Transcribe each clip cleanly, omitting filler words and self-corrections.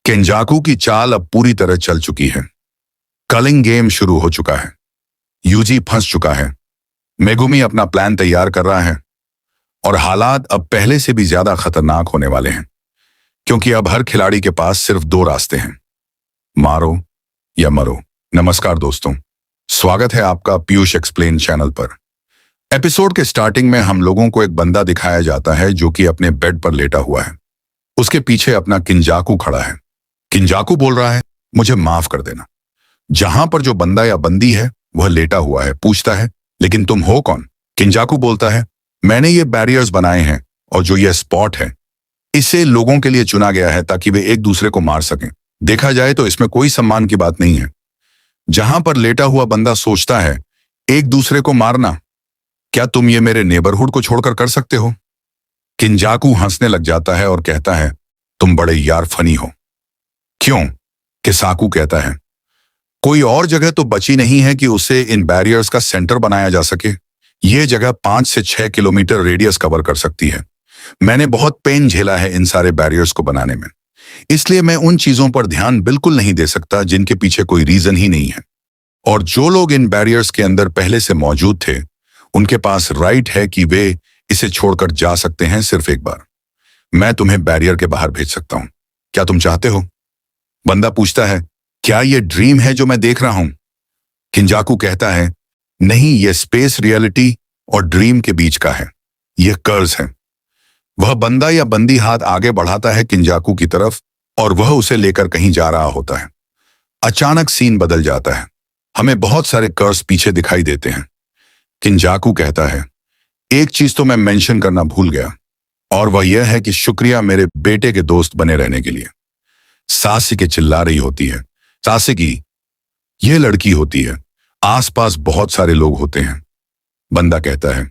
केंजाकू की चाल अब पूरी तरह चल चुकी है। कलिंग गेम शुरू हो चुका है। यूजी फंस चुका है। मेगुमी अपना प्लान तैयार कर रहा है और हालात अब पहले से भी ज्यादा खतरनाक होने वाले हैं, क्योंकि अब हर खिलाड़ी के पास सिर्फ दो रास्ते हैं, मारो या मरो। नमस्कार दोस्तों, स्वागत है आपका पीयूष एक्सप्लेन चैनल पर। एपिसोड के स्टार्टिंग में हम लोगों को एक बंदा दिखाया जाता है जो कि अपने बेड पर लेटा हुआ है। उसके पीछे अपना किंजाकू खड़ा है। किंजाकू बोल रहा है, मुझे माफ कर देना। जहां पर जो बंदा या बंदी है वह लेटा हुआ है, पूछता है, लेकिन तुम हो कौन? किंजाकू बोलता है, मैंने ये बैरियर्स बनाए हैं और जो ये स्पॉट है इसे लोगों के लिए चुना गया है ताकि वे एक दूसरे को मार सकें। देखा जाए तो इसमें कोई सम्मान की बात नहीं है। जहां पर लेटा हुआ बंदा सोचता है, एक दूसरे को मारना, क्या तुम ये मेरे नेबरहुड को छोड़कर कर सकते हो? किंजाकू हंसने लग जाता है और कहता है, तुम बड़े यार फनी हो। क्यों? किसाकू कहता है, कोई और जगह तो बची नहीं है कि उसे इन बैरियर्स का सेंटर बनाया जा सके। यह जगह 5 से 6 किलोमीटर रेडियस कवर कर सकती है। मैंने बहुत पेन झेला है इन सारे बैरियर्स को बनाने में, इसलिए मैं उन चीजों पर ध्यान बिल्कुल नहीं दे सकता जिनके पीछे कोई रीजन ही नहीं है। और जो लोग इन बैरियर्स के अंदर पहले से मौजूद थे, उनके पास राइट है कि वे इसे छोड़कर जा सकते हैं सिर्फ एक बार। मैं तुम्हें बैरियर के बाहर भेज सकता हूं, क्या तुम चाहते हो? बंदा पूछता है, क्या यह ड्रीम है जो मैं देख रहा हूं? किंजाकू कहता है, नहीं, यह स्पेस रियलिटी और ड्रीम के बीच का है। यह कर्ज है। वह बंदा या बंदी हाथ आगे बढ़ाता है किंजाकू की तरफ और वह उसे लेकर कहीं जा रहा होता है। अचानक सीन बदल जाता है। हमें बहुत सारे कर्ज पीछे दिखाई देते हैं। किंजाकू कहता है, एक चीज तो मैं मेंशन करना भूल गया, और वह यह है कि शुक्रिया मेरे बेटे के दोस्त बने रहने के लिए। सासिके चिल्ला रही होती है, सासिकी, यह लड़की होती है, आसपास बहुत सारे लोग होते हैं। बंदा कहता है,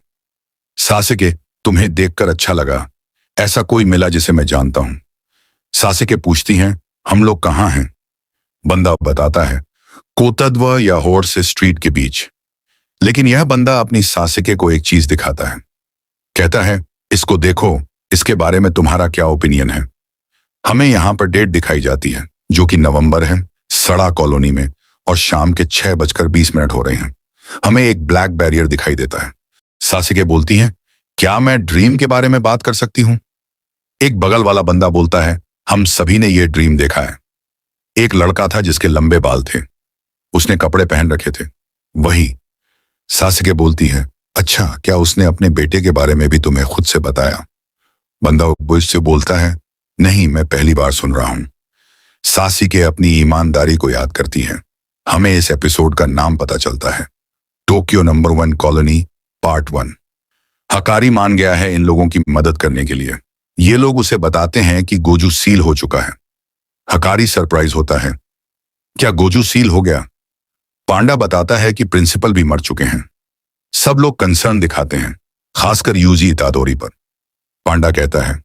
सासिके, तुम्हें देखकर अच्छा लगा। ऐसा कोई मिला जिसे मैं जानता हूं? सासिके पूछती हैं, हम लोग कहां हैं? बंदा बताता है, कोतद्व या हॉर्स स्ट्रीट के बीच। लेकिन यह बंदा अपनी सासिके को एक चीज दिखाता है। कहता है, इसको देखो, इसके बारे में तुम्हारा क्या ओपिनियन है? हमें यहां पर डेट दिखाई जाती है जो कि नवंबर है, सड़ा कॉलोनी में, और शाम के 6:20 हो रहे हैं। हमें एक ब्लैक बैरियर दिखाई देता है। सासिके बोलती हैं, क्या मैं ड्रीम के बारे में बात कर सकती हूं? एक बगल वाला बंदा बोलता है, हम सभी ने यह ड्रीम देखा है। एक लड़का था जिसके लंबे बाल थे, उसने कपड़े पहन रखे थे, वही। सासिके बोलती है, अच्छा, क्या उसने अपने बेटे के बारे में भी तुम्हें खुद से बताया? बंदा बुझ से बोलता है, नहीं, मैं पहली बार सुन रहा हूं। सासिके अपनी ईमानदारी को याद करती है। हमें इस एपिसोड का नाम पता चलता है, टोक्यो नंबर 1 कॉलोनी पार्ट 1। हकारी मान गया है इन लोगों की मदद करने के लिए। ये लोग उसे बताते हैं कि गोजू सील हो चुका है। हकारी सरप्राइज होता है, क्या गोजू सील हो गया? पांडा बताता है कि प्रिंसिपल भी मर चुके हैं। सब लोग कंसर्न दिखाते हैं, खासकर यूजी इतादोरी पर। पांडा कहता है,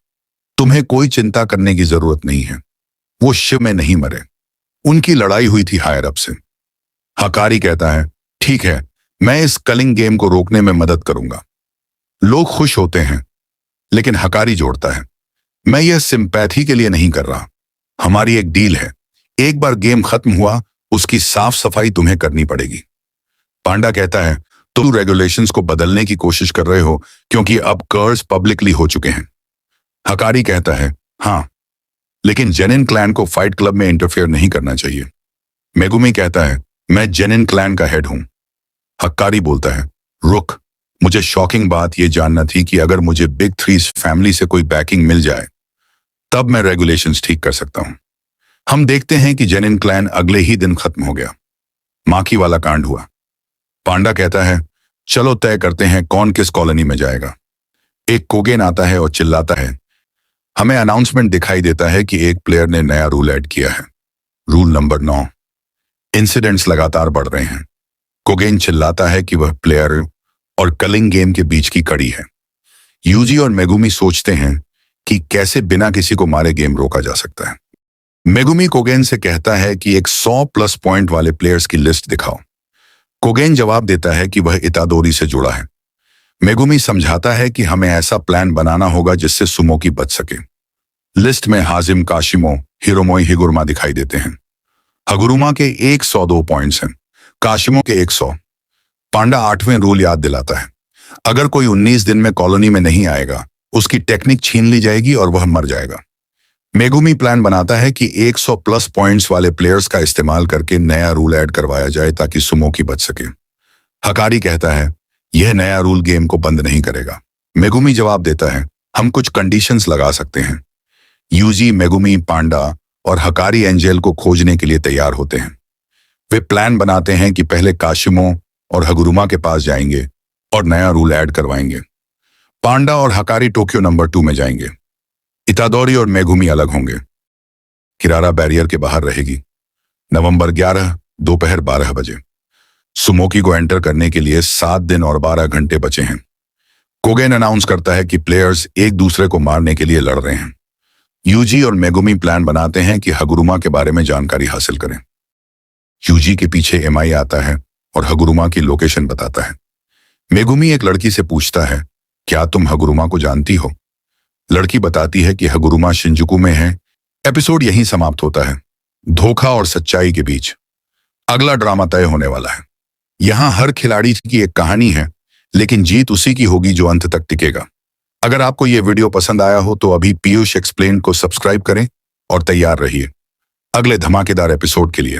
तुम्हें कोई चिंता करने की जरूरत नहीं है, वो शिव में नहीं मरे, उनकी लड़ाई हुई थी हायर अप से। हकारी कहता है, ठीक है, मैं इस कलिंग गेम को रोकने में मदद करूंगा। लोग खुश होते हैं, लेकिन हकारी जोड़ता है, मैं यह सिंपैथी के लिए नहीं कर रहा। हमारी एक डील है, एक बार गेम खत्म हुआ उसकी साफ सफाई तुम्हें करनी पड़ेगी। पांडा कहता है, तुम रेगुलेशंस को बदलने की कोशिश कर रहे हो क्योंकि अब कर्ज पब्लिकली हो चुके हैं। हकारी कहता है, हाँ, लेकिन जेनिन क्लैन को फाइट क्लब में इंटरफेयर नहीं करना चाहिए। मेगुमी कहता है, मैं जेनिन क्लैन का हेड हूं। हकारी बोलता है, रुक, मुझे शॉकिंग बात यह जानना थी कि अगर मुझे बिग 3 फैमिली से कोई बैकिंग मिल जाए तब मैं रेगुलेशंस ठीक कर सकता हूं। हम देखते हैं कि जेनिन क्लैन अगले ही दिन खत्म हो गया। माखी वाला कांड हुआ। पांडा कहता है, चलो तय करते हैं कौन किस कॉलोनी में जाएगा। एक कोगेन आता है और चिल्लाता है, हमें अनाउंसमेंट दिखाई देता है कि एक प्लेयर ने नया रूल ऐड किया है, रूल नंबर 9। इंसिडेंट्स लगातार बढ़ रहे हैं। कोगेन चिल्लाता है कि वह प्लेयर और कलिंग गेम के बीच की कड़ी है। यूजी और मेगुमी सोचते हैं कि कैसे बिना किसी को मारे गेम रोका जा सकता है। मेगुमी कोगेन से कहता है कि एक 100+ पॉइंट वाले प्लेयर्स की लिस्ट दिखाओ। कोगेन जवाब देता है कि वह इतादोरी से जुड़ा है। मेगुमी समझाता है कि हमें ऐसा प्लान बनाना होगा जिससे सुमो की बच सके। लिस्ट में हाजिम काशिमो, हिरोमोई हिगुरमा दिखाई देते हैं। हगुरुमा के 102 पॉइंट्स हैं, काशिमो के 100। पांडा 8वें रूल याद दिलाता है, अगर कोई 19 दिन में कॉलोनी में नहीं आएगा, उसकी टेक्निक छीन ली जाएगी और वह मर जाएगा। मेगुमी प्लान बनाता है कि 100 प्लस पॉइंट्स वाले प्लेयर्स का इस्तेमाल करके नया रूल ऐड करवाया जाए ताकि सुमोकी बच सके। हकारी कहता है, यह नया रूल गेम को बंद नहीं करेगा। मेगुमी जवाब देता है, हम कुछ कंडीशंस लगा सकते हैं। यूजी, मेगुमी, पांडा और हकारी एंजेल को खोजने के लिए तैयार होते हैं। वे प्लान बनाते हैं कि पहले काशिमो और हगुरुमा के पास जाएंगे और नया रूल ऐड करवाएंगे। पांडा और हकारी टोक्यो नंबर 2 में जाएंगे। इतादोरी और मेगुमी अलग होंगे। किरारा बैरियर के बाहर रहेगी। नवंबर 11, दोपहर 12 बजे। सुमोकी को एंटर करने के लिए 7 दिन और 12 घंटे बचे हैं। कोगेन अनाउंस करता है कि प्लेयर्स एक दूसरे को मारने के लिए लड़ रहे हैं। यूजी और मेगुमी प्लान बनाते हैं कि हगुरुमा के बारे में जानकारी हासिल करें। यूजी के पीछे एमआई आता है और हगुरुमा की लोकेशन बताता है। मेगुमी एक लड़की से पूछता है, क्या तुम हगुरुमा को जानती हो? लड़की बताती है कि हगुरुमा शिंजुकू में है। एपिसोड यहीं समाप्त होता है, धोखा और सच्चाई के बीच। अगला ड्रामा तय होने वाला है। यहां हर खिलाड़ी की एक कहानी है, लेकिन जीत उसी की होगी जो अंत तक टिकेगा। अगर आपको यह वीडियो पसंद आया हो तो अभी पीयूष एक्सप्लेन को सब्सक्राइब करें और तैयार रहिए अगले धमाकेदार एपिसोड के लिए।